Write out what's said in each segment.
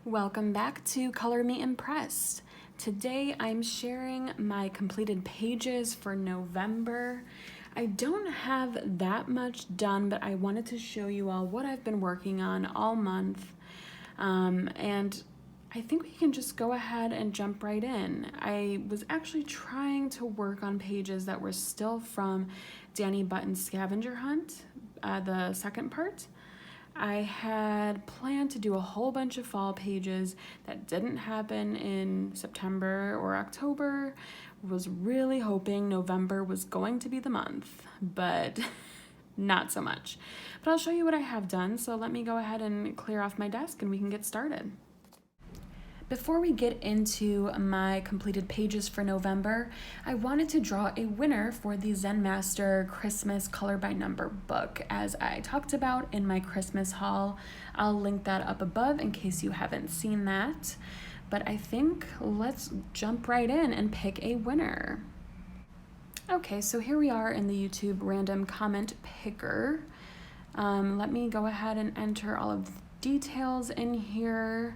Welcome back to Color Me Impressed. Today I'm sharing my completed pages for November. I don't have that much done, but I wanted to show you all what I've been working on all month. And I think we can just go ahead and jump right in. I was actually trying to work on pages that were still from Dani Buttons' Scavenger Hunt, the second part. I had planned to do a whole bunch of fall pages that didn't happen in September or October. Was really hoping November was going to be the month, but not so much. But I'll show you what I have done, so let me go ahead and clear off my desk and we can get started. Before we get into my completed pages for November, I wanted to draw a winner for the Zenmaster Christmas Color by Number book, as I talked about in my Christmas haul. I'll link that up above in case you haven't seen that. But I think let's jump right in and pick a winner. Okay, so here we are in the YouTube random comment picker. Let me go ahead and enter all of the details in here.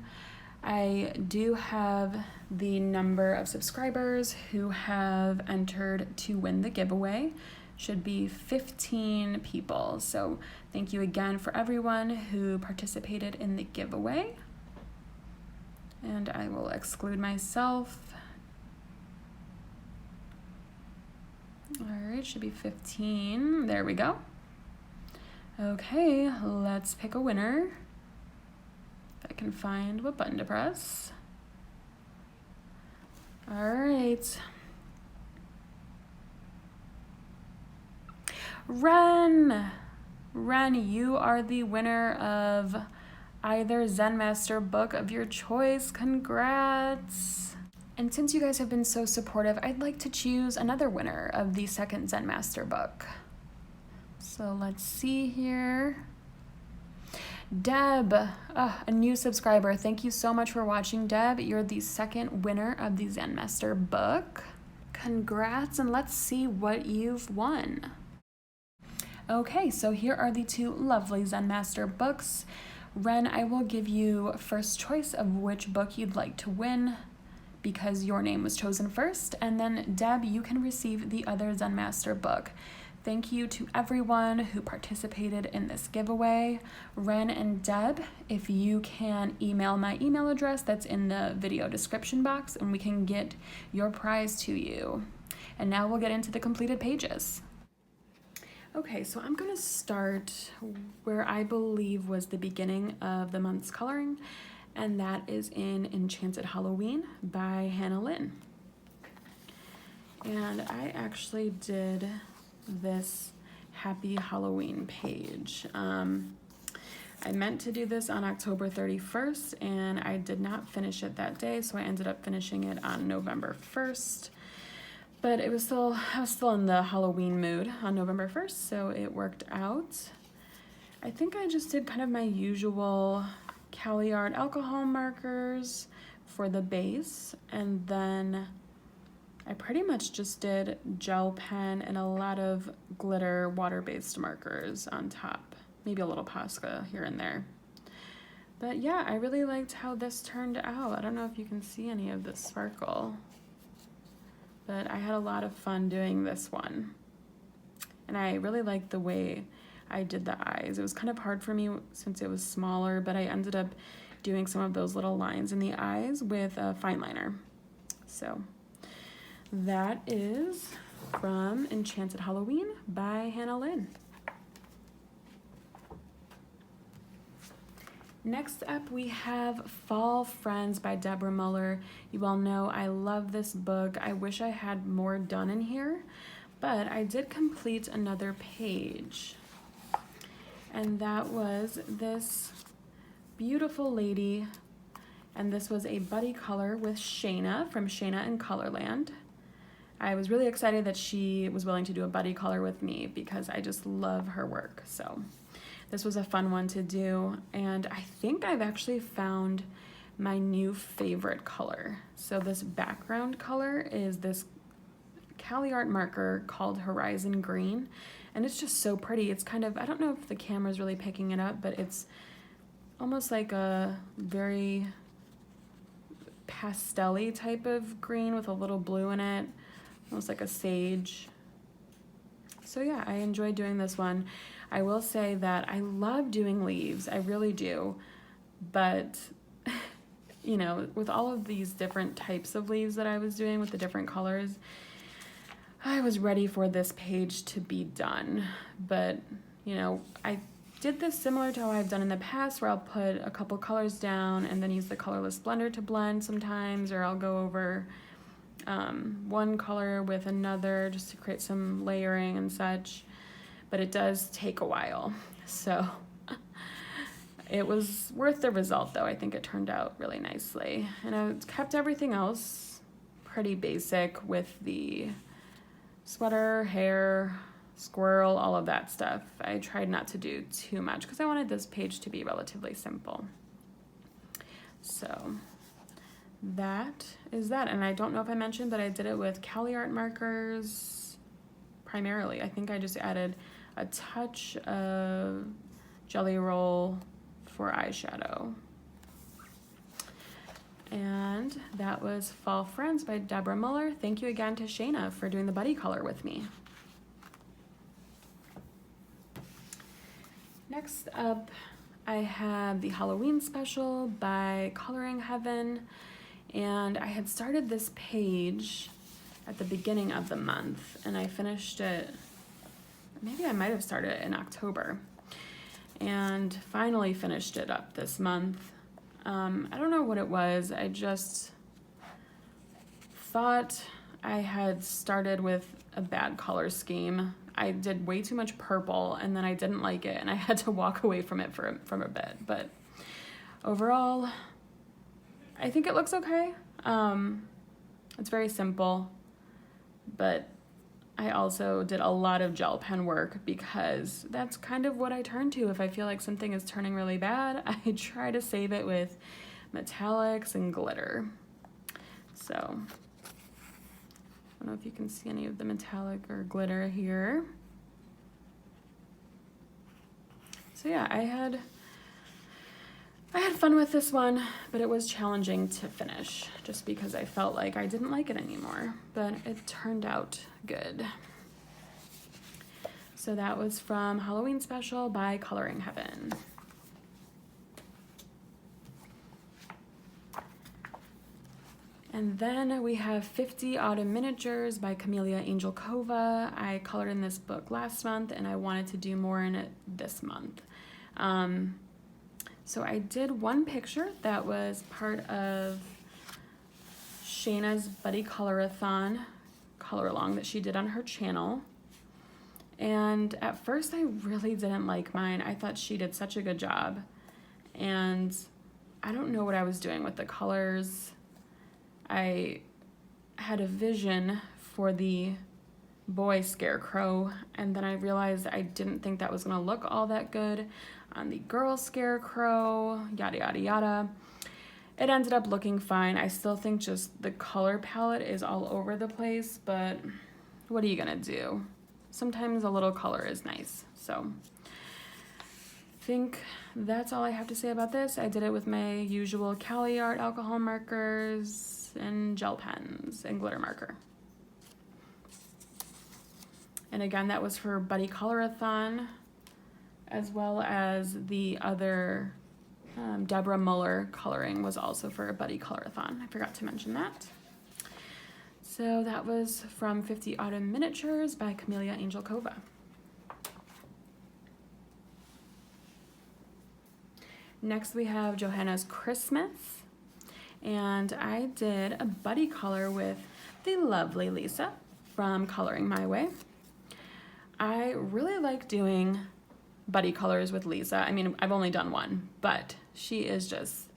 I do have the number of subscribers who have entered to win the giveaway. Should be 15 people. So thank you again for everyone who participated in the giveaway. And I will exclude myself. All right, should be 15. There we go. Okay, let's pick a winner. I can find what button to press. All right. Ren, you are the winner of either Zenmaster book of your choice. Congrats. And since you guys have been so supportive, I'd like to choose another winner of the second Zenmaster book. So let's see here. Deb, a new subscriber. Thank you so much for watching, Deb. You're the second winner of the Zenmaster book. Congrats, and let's see what you've won. Okay, so here are the two lovely Zenmaster books. Ren, I will give you first choice of which book you'd like to win because your name was chosen first, and then Deb, you can receive the other Zenmaster book. Thank you to everyone who participated in this giveaway. Ren and Deb, if you can email my email address that's in the video description box and we can get your prize to you. And now we'll get into the completed pages. Okay, so I'm gonna start where I believe was the beginning of the month's coloring, and that is in Enchanted Halloween by Hannah Lynn. And I actually did this Happy Halloween page. I meant to do this on October 31st and I did not finish it that day, so I ended up finishing it on November 1st. But I was still in the Halloween mood on November 1st, so it worked out. I think I just did kind of my usual Cali Art alcohol markers for the base, and then I pretty much just did gel pen and a lot of glitter water-based markers on top. Maybe a little Posca here and there. But yeah, I really liked how this turned out. I don't know if you can see any of the sparkle, but I had a lot of fun doing this one. And I really liked the way I did the eyes. It was kind of hard for me since it was smaller, but I ended up doing some of those little lines in the eyes with a fine liner. So that is from Enchanted Halloween by Hannah Lynn. Next up, we have Fall Friends by Deborah Muller. You all know I love this book. I wish I had more done in here, but I did complete another page. And that was this beautiful lady, and this was a buddy color with Shaina from Shaina in Colorland. I was really excited that she was willing to do a buddy color with me because I just love her work. So this was a fun one to do, and I think I've actually found my new favorite color. So this background color is this Cali Art marker called Horizon Green, and it's just so pretty. It's kind of, I don't know if the camera's really picking it up, but it's almost like a very pastel-y type of green with a little blue in it, almost like a sage. So yeah, I enjoy doing this one. I will say that I love doing leaves, I really do, but you know, with all of these different types of leaves that I was doing with the different colors, I was ready for this page to be done. But you know, I did this similar to how I've done in the past, where I'll put a couple colors down and then use the colorless blender to blend sometimes, or I'll go over one color with another just to create some layering and such. But it does take a while, so it was worth the result though. I think it turned out really nicely, and I kept everything else pretty basic with the sweater, hair, squirrel, all of that stuff. I tried not to do too much because I wanted this page to be relatively simple. So that is that. And I don't know if I mentioned, but I did it with Cali Art markers primarily. I think I just added a touch of Jelly Roll for eyeshadow. And that was Fall Friends by Deborah Muller. Thank you again to Shaina for doing the buddy color with me. Next up, I have the Halloween special by Coloring Heaven, and I had started this page at the beginning of the month, and I finished it, maybe I might have started it in October, and finally finished it up this month. I don't know what it was, I just thought I had started with a bad color scheme. I did way too much purple, and then I didn't like it, and I had to walk away from it for a bit. But overall, I think it looks okay. It's very simple, but I also did a lot of gel pen work because that's kind of what I turn to if I feel like something is turning really bad. I try to save it with metallics and glitter. So I don't know if you can see any of the metallic or glitter here. So yeah, I had fun with this one, but it was challenging to finish just because I felt like I didn't like it anymore, but it turned out good. So that was from Halloween Special by Coloring Heaven. And then we have 50 Autumn Miniatures by Camellia Angelkova. I colored in this book last month, and I wanted to do more in it this month. So I did one picture that was part of Shaina's Buddy Colorathon color along that she did on her channel. And at first I really didn't like mine. I thought she did such a good job. And I don't know what I was doing with the colors. I had a vision for the boy scarecrow, and then I realized I didn't think that was gonna look all that good on the girl scarecrow, yada yada yada. It ended up looking fine. I still think just the color palette is all over the place, but what are you gonna do? Sometimes a little color is nice. So I think that's all I have to say about this. I did it with my usual Cali Art alcohol markers and gel pens and glitter marker. And again, that was for Buddy Colorathon, as well as the other Deborah Muller coloring was also for a Buddy Colorathon. I forgot to mention that. So that was from 50 Autumn Miniatures by Camellia Angelkova. Next we have Johanna's Christmas, and I did a buddy color with the lovely Lisa from Coloring My Way. I really like doing buddy colors with Lisa. I mean, I've only done one, but she is just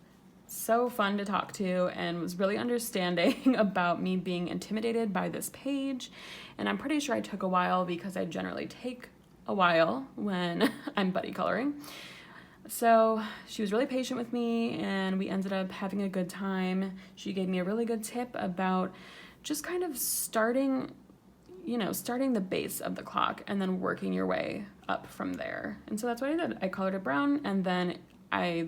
so fun to talk to and was really understanding about me being intimidated by this page. And I'm pretty sure I took a while because I generally take a while when I'm buddy coloring. So she was really patient with me, and we ended up having a good time. She gave me a really good tip about just kind of starting the base of the clock and then working your way up from there. And so that's what I did. I colored it brown, and then I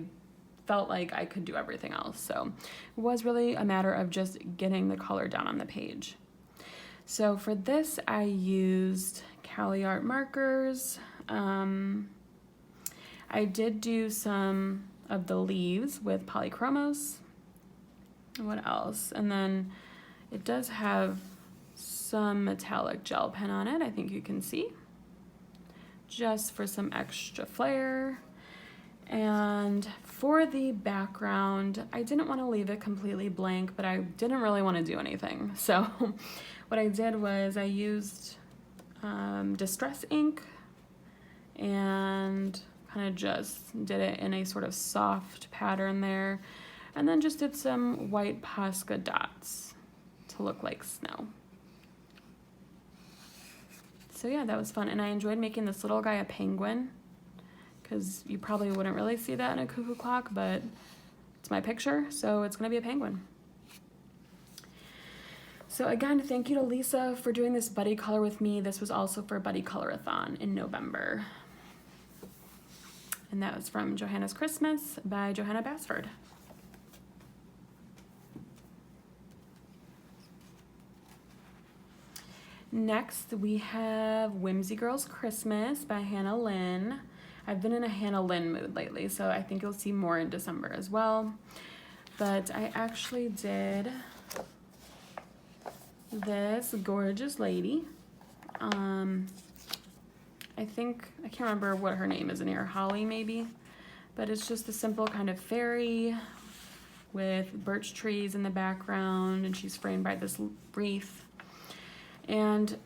felt like I could do everything else. So it was really a matter of just getting the color down on the page. So for this, I used Cali Art markers. I did do some of the leaves with polychromos. What else? And then it does have some metallic gel pen on it, I think you can see, just for some extra flair. And for the background, I didn't want to leave it completely blank, but I didn't really want to do anything. So what I did was I used distress ink and kind of just did it in a sort of soft pattern there, and then just did some white Posca dots to look like snow. So yeah, that was fun, and I enjoyed making this little guy a penguin, because you probably wouldn't really see that in a cuckoo clock, but it's my picture, so it's gonna be a penguin. So again, thank you to Lisa for doing this buddy color with me. This was also for Buddy Colorathon in November. And that was from Johanna's Christmas by Johanna Basford. Next, we have Whimsy Girls Christmas by Hannah Lynn. I've been in a Hannah Lynn mood lately, so I think you'll see more in December as well. But I actually did this gorgeous lady. I can't remember what her name is in here, Holly maybe, but it's just a simple kind of fairy with birch trees in the background, and she's framed by this wreath. And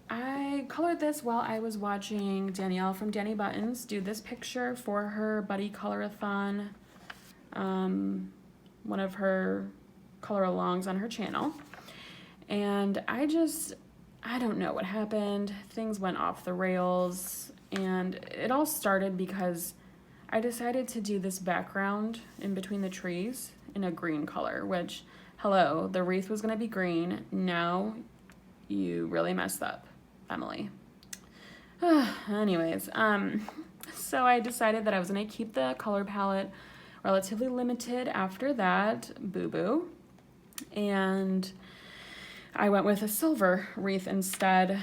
I colored this while I was watching Danielle from Dani Buttons do this picture for her buddy colorathon, one of her color alongs on her channel. And I don't know what happened. Things went off the rails, and it all started because I decided to do this background in between the trees in a green color, which, hello, the wreath was gonna be green. Now you really messed up, Emily. Anyways, so I decided that I was gonna keep the color palette relatively limited after that, boo-boo, and I went with a silver wreath instead,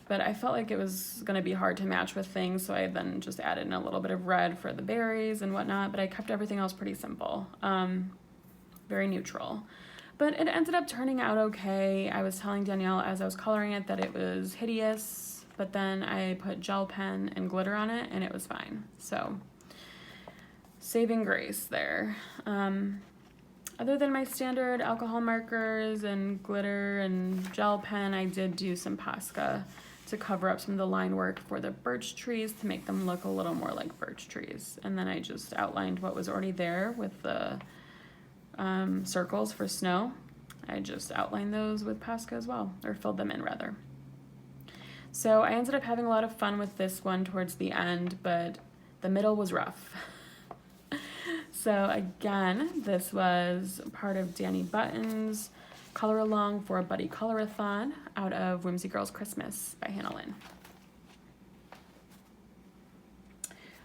but I felt like it was gonna be hard to match with things, so I then just added in a little bit of red for the berries and whatnot, but I kept everything else pretty simple, very neutral. But it ended up turning out okay. I was telling Danielle as I was coloring it that it was hideous, but then I put gel pen and glitter on it and it was fine. So, saving grace there. Other than my standard alcohol markers and glitter and gel pen, I did do some Posca to cover up some of the line work for the birch trees to make them look a little more like birch trees. And then I just outlined what was already there with the circles for snow. I just outlined those with Posca as well, or filled them in rather. So I ended up having a lot of fun with this one towards the end, but the middle was rough. So again, this was part of Dani Buttons' color along for a buddy colorathon out of Whimsy Girls Christmas by Hannah Lynn.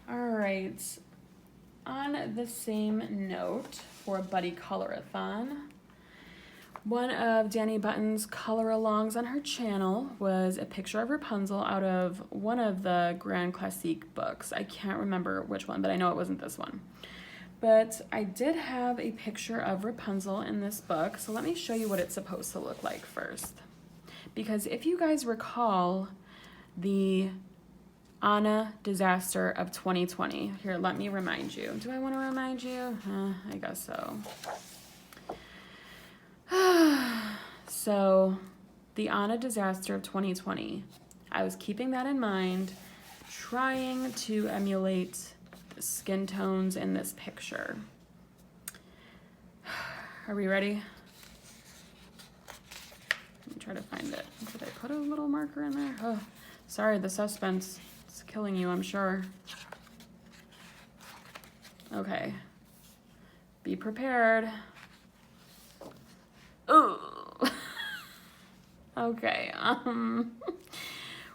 All right, on the same note for a buddy colorathon, one of Dani Buttons' color alongs on her channel was a picture of Rapunzel out of one of the Grand Classique books. I can't remember which one, but I know it wasn't this one. But I did have a picture of Rapunzel in this book, so let me show you what it's supposed to look like first. Because if you guys recall the Anna disaster of 2020, here, let me remind you. Do I want to remind you? I guess so. So, the Anna disaster of 2020, I was keeping that in mind, trying to emulate skin tones in this picture. Are we ready? Let me try to find it. Did I put a little marker in there? Oh, sorry, the suspense is killing you, I'm sure. Okay. Be prepared. Ooh. Okay,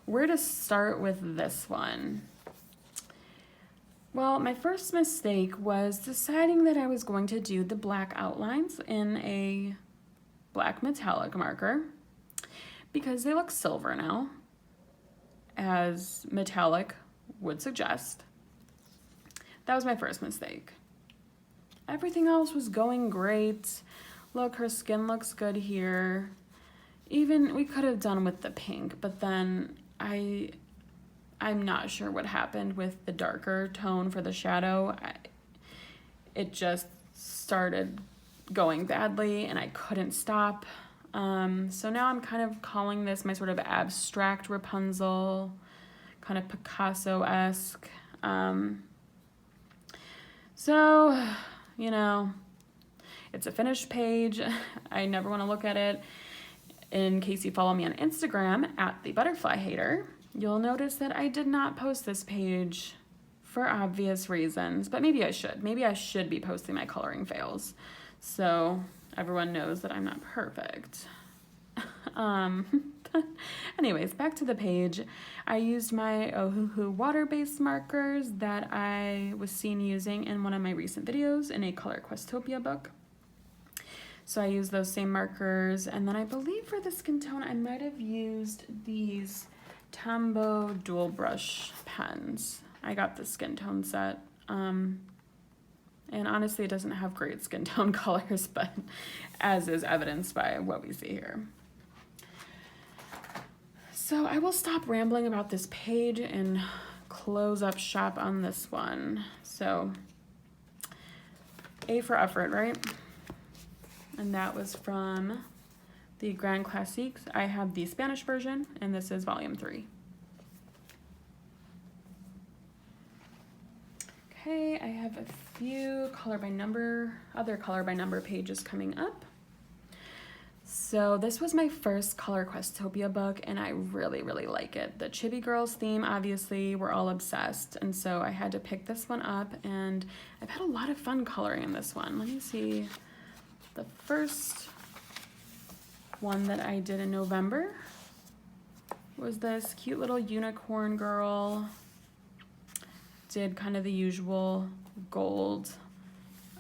where to start with this one? Well, my first mistake was deciding that I was going to do the black outlines in a black metallic marker because they look silver now, as metallic would suggest. That was my first mistake. Everything else was going great. Look, her skin looks good here. Even we could have done with the pink, but then I'm not sure what happened with the darker tone for the shadow. It just started going badly and I couldn't stop. So now I'm kind of calling this my sort of abstract Rapunzel, kind of Picasso-esque. So, you know, it's a finished page. I never want to look at it. In case you follow me on Instagram at the Butterfly Hater, you'll notice that I did not post this page for obvious reasons, but maybe I should. Maybe I should be posting my coloring fails so everyone knows that I'm not perfect. Anyways, back to the page. I used my Ohuhu water-based markers that I was seen using in one of my recent videos in a Color Questopia book. So I used those same markers, and then I believe for the skin tone I might have used these Tombow dual brush pens. I got the skin tone set, and honestly it doesn't have great skin tone colors, but as is evidenced by what we see here. So I will stop rambling about this page and close up shop on this one. So A for effort, right? And that was from the Grand Classiques. I have the Spanish version, and this is volume 3. Okay, I have a few other color by number pages coming up. So this was my first Color Questopia book, and I really, really like it. The Chibi Girls theme, obviously, we're all obsessed, and so I had to pick this one up, and I've had a lot of fun coloring in this one. Let me see. The first one that I did in November was this cute little unicorn girl. Did kind of the usual gold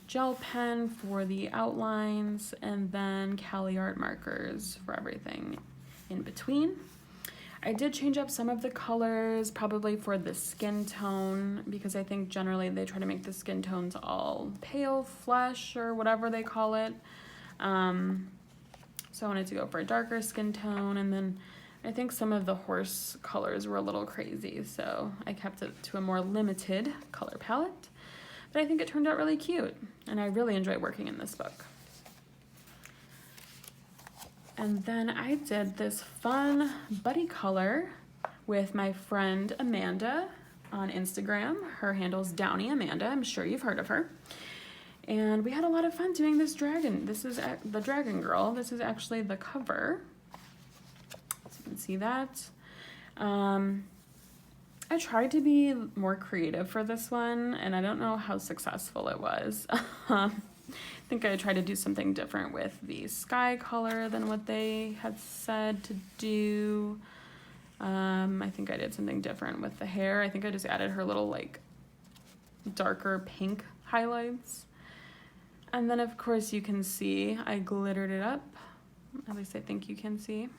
gel pen for the outlines and then Cali art markers for everything in between. I did change up some of the colors, probably for the skin tone, because I think generally they try to make the skin tones all pale flesh or whatever they call it. So I wanted to go for a darker skin tone, and then I think some of the horse colors were a little crazy, so I kept it to a more limited color palette. But I think it turned out really cute, and I really enjoy working in this book. And then I did this fun buddy color with my friend Amanda on Instagram. Her handle's DowneyAmanda. I'm sure you've heard of her. And we had a lot of fun doing this dragon. This is the dragon girl. This is actually the cover. So you can see that. I tried to be more creative for this one, and I don't know how successful it was. I think I tried to do something different with the sky color than what they had said to do. I think I did something different with the hair. I think I just added her little like darker pink highlights. And then of course you can see I glittered it up. At least I think you can see.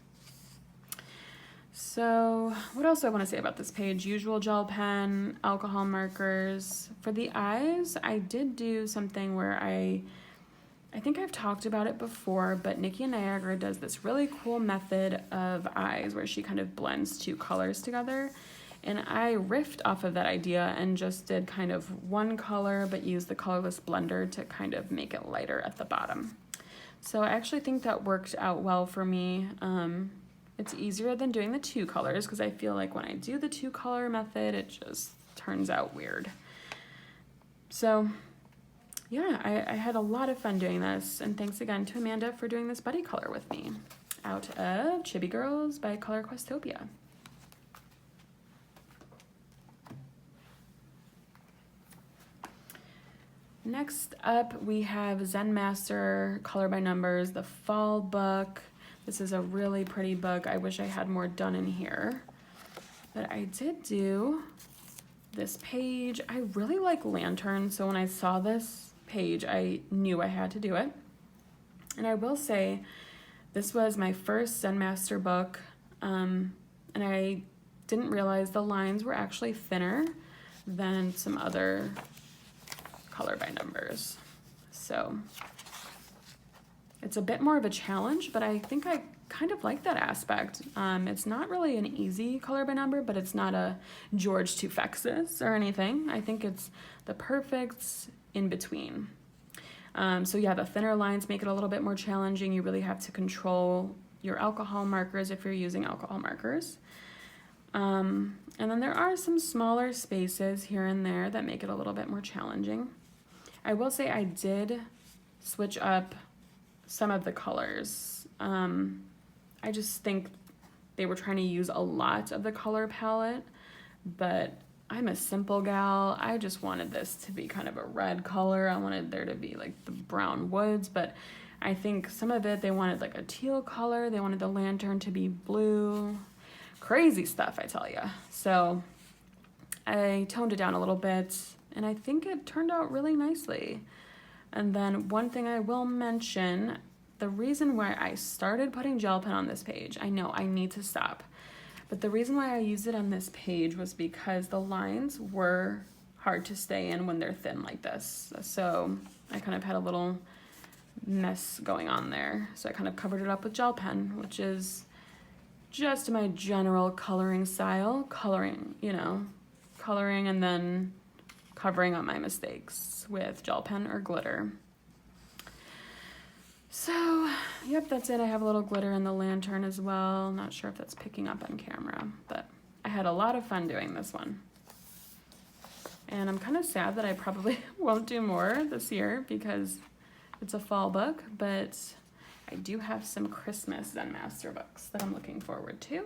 So what else do I want to say about this page? Usual gel pen, alcohol markers. For the eyes, I did do something where I think I've talked about it before, but Nikki and Niagara does this really cool method of eyes where she kind of blends two colors together. And I riffed off of that idea and just did kind of one color, but used the colorless blender to kind of make it lighter at the bottom. So I actually think that worked out well for me. It's easier than doing the two colors because I feel like when I do the two color method, it just turns out weird. So yeah, I had a lot of fun doing this, and thanks again to Amanda for doing this buddy color with me out of Chibi Girls by Color Questopia. Next up, we have Zenmaster Color by Numbers, the fall book. This is a really pretty book. I wish I had more done in here, but I did do this page. I really like lanterns, so when I saw this page, I knew I had to do it. And I will say, this was my first Zenmaster book, and I didn't realize the lines were actually thinner than some other color by numbers. So it's a bit more of a challenge, but I think I kind of like that aspect. It's not really an easy color by number, but it's not a George Tufexis or anything. I think it's the perfect in between. So yeah, the thinner lines make it a little bit more challenging. You really have to control your alcohol markers if you're using alcohol markers. And then there are some smaller spaces here and there that make it a little bit more challenging. I will say I did switch up some of the colors. I just think they were trying to use a lot of the color palette, but I'm a simple gal. I just wanted this to be kind of a red color. I wanted there to be like the brown woods, but I think some of it, they wanted like a teal color. They wanted the lantern to be blue. Crazy stuff, I tell you. So I toned it down a little bit, and I think it turned out really nicely. And then one thing I will mention, the reason why I started putting gel pen on this page, I know I need to stop, but the reason why I used it on this page was because the lines were hard to stay in when they're thin like this. So I kind of had a little mess going on there. So I kind of covered it up with gel pen, which is just my general coloring style. Coloring, you know, coloring and then covering up my mistakes with gel pen or glitter. So, yep, that's it. I have a little glitter in the lantern as well. Not sure if that's picking up on camera, but I had a lot of fun doing this one. And I'm kind of sad that I probably won't do more this year because it's a fall book, but I do have some Christmas Zenmaster books that I'm looking forward to.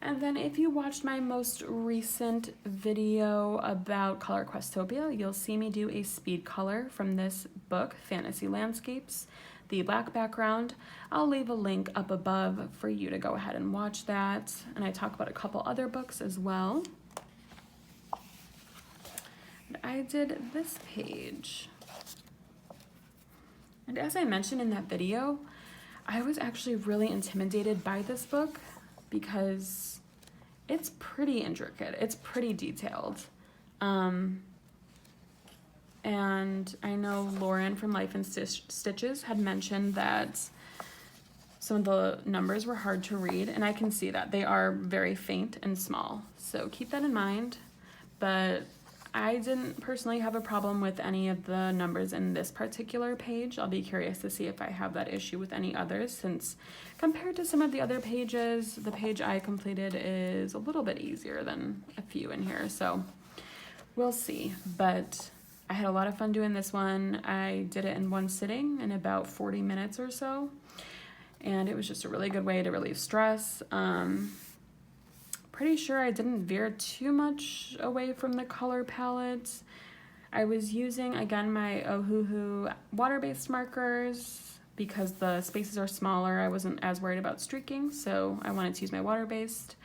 And then if you watched my most recent video about Color Questopia, you'll see me do a speed color from this book, Fantasy Landscapes, the black background. I'll leave a link up above for you to go ahead and watch that. And I talk about a couple other books as well. And I did this page. And as I mentioned in that video, I was actually really intimidated by this book because it's pretty intricate. It's pretty detailed. And I know Lauren from Life in Stitches had mentioned that some of the numbers were hard to read, and I can see that. They are very faint and small, so keep that in mind. But I didn't personally have a problem with any of the numbers in this particular page. I'll be curious to see if I have that issue with any others, since compared to some of the other pages, the page I completed is a little bit easier than a few in here, so we'll see. But I had a lot of fun doing this one. I did it in one sitting in about 40 minutes or so, and it was just a really good way to relieve stress. Pretty sure I didn't veer too much away from the color palette. I was using, again, my Ohuhu water-based markers because the spaces are smaller. I wasn't as worried about streaking, so I wanted to use my water-based.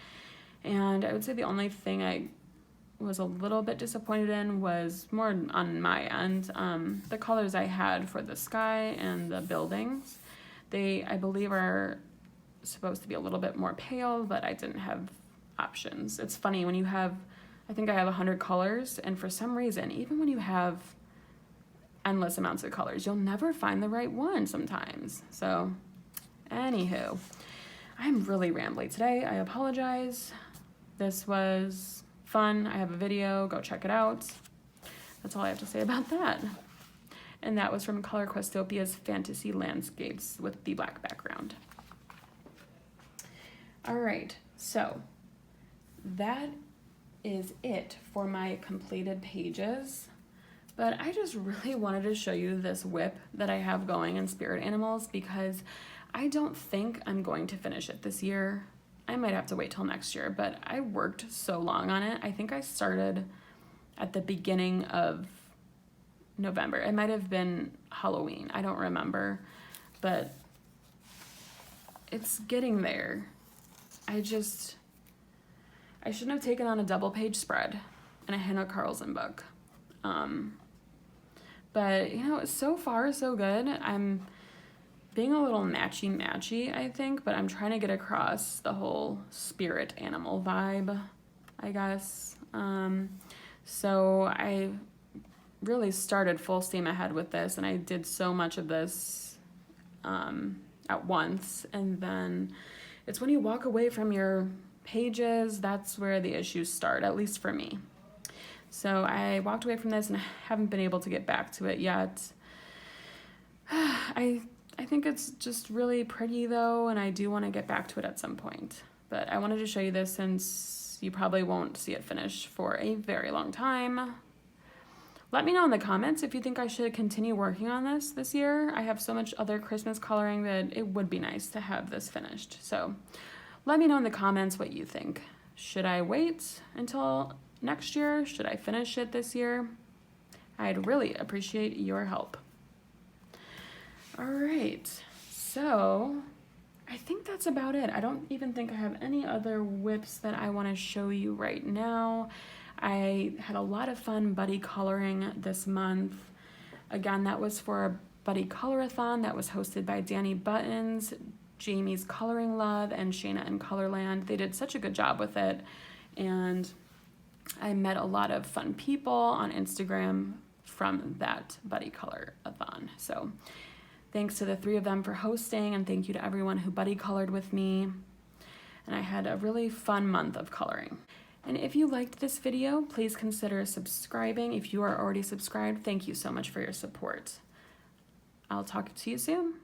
And I would say the only thing I was a little bit disappointed in was more on my end. The colors I had for the sky and the buildings, they, I believe, are supposed to be a little bit more pale, but I didn't have options. It's funny when you have, I think I have 100 colors, and for some reason, even when you have endless amounts of colors, you'll never find the right one sometimes. So anywho, I'm really rambly today. I apologize. This was fun. I have a video, go check it out. That's all I have to say about that. And that was from Color Questopia's Fantasy Landscapes with the black background. All right, so that is it for my completed pages, but I just really wanted to show you this whip that I have going in Spirit Animals because I don't think I'm going to finish it this year. I might have to wait till next year, but I worked so long on it. I think I started at the beginning of November. It might have been Halloween. I don't remember, but it's getting there. I shouldn't have taken on a double page spread and a Hannah Carlson book. But, you know, so far so good. I'm being a little matchy, I think, but I'm trying to get across the whole spirit animal vibe, I guess. So I really started full steam ahead with this, and I did so much of this at once. And then it's when you walk away from your pages, that's where the issues start, at least for me. So I walked away from this and I haven't been able to get back to it yet. I think it's just really pretty though, and I do want to get back to it at some point. But I wanted to show you this since you probably won't see it finish for a very long time. Let me know in the comments if you think I should continue working on this year. I have so much other Christmas coloring that it would be nice to have this finished. So let me know in the comments what you think. Should I wait until next year? Should I finish it this year? I'd really appreciate your help. All right, so I think that's about it. I don't even think I have any other whips that I want to show you right now. I had a lot of fun buddy coloring this month. Again, that was for a buddy colorathon that was hosted by Dani Buttons, JamiesColoringLove, and Shaina in Colorland. They did such a good job with it, and I met a lot of fun people on Instagram from that buddy colorathon. So thanks to the three of them for hosting, and thank you to everyone who buddy colored with me. And I had a really fun month of coloring. And if you liked this video, please consider subscribing. If you are already subscribed, thank you so much for your support. I'll talk to you soon.